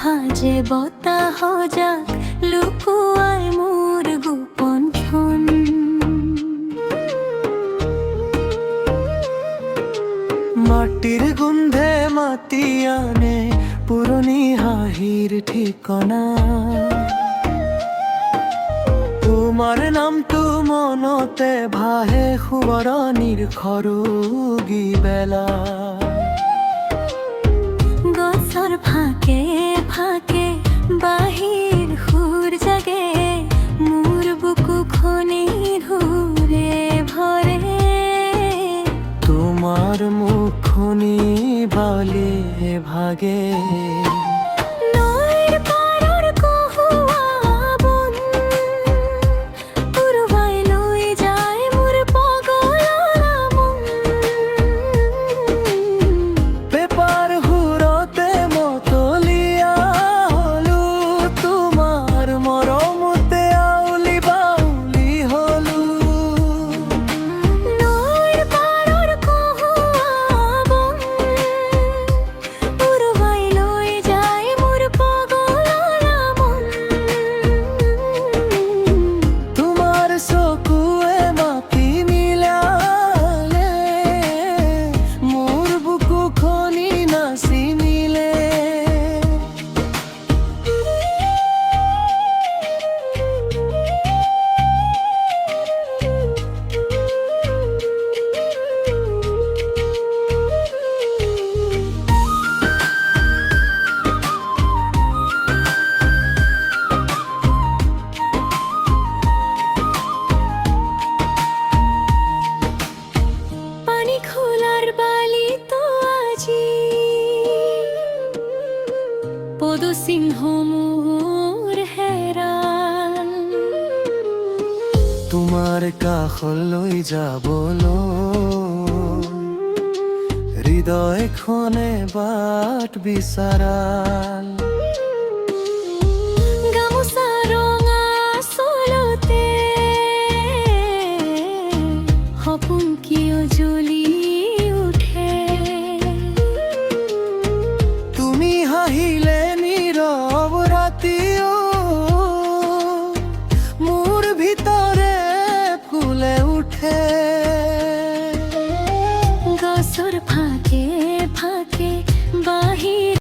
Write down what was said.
ভাজে বতাহ যাক লুকুয়ায় মোর গোপন ক্ষণ। মাটির গন্ধে মাতি আনে পুরনি হাহির ঠিকনা। তোমার নামটো মনতে ভাহে সুবৰণিৰ খৰুগী বেলা। গছৰ ফাঁকে ফাঁকে বাহিৰ সুৰ জাগে মোৰ বুকু খনি ধুৰে ভৰে। তোমার মুখনি বালে ভাগে। নৈৰ পাৰৰ কহুৱা বন উৰুৱাই লৈ যায় মোৰ পগলা মন। পেপার হুরতে মতলিয়া হলু তোমার মরমতে আউলি বাউলি হলু। নৈৰ পাৰৰ কহুৱা বন উৰুৱাই লৈ যায় মোৰ পগলা মন। তোমার চকুৱে মাতি মিলালে মোৰ বুকু খনি নাচি মিলে। পানী খোলাৰ বালি তো আজি পদচিহ্ন মোৰ হেৰাল। তোমাৰ কাষলৈ যাবলৈ হৃদয়খনে বাট বিচাৰাল। গামোচা ৰঙা চলতে সপোন কিয় জ্বলি উঠে। তুমি হাঁহিলে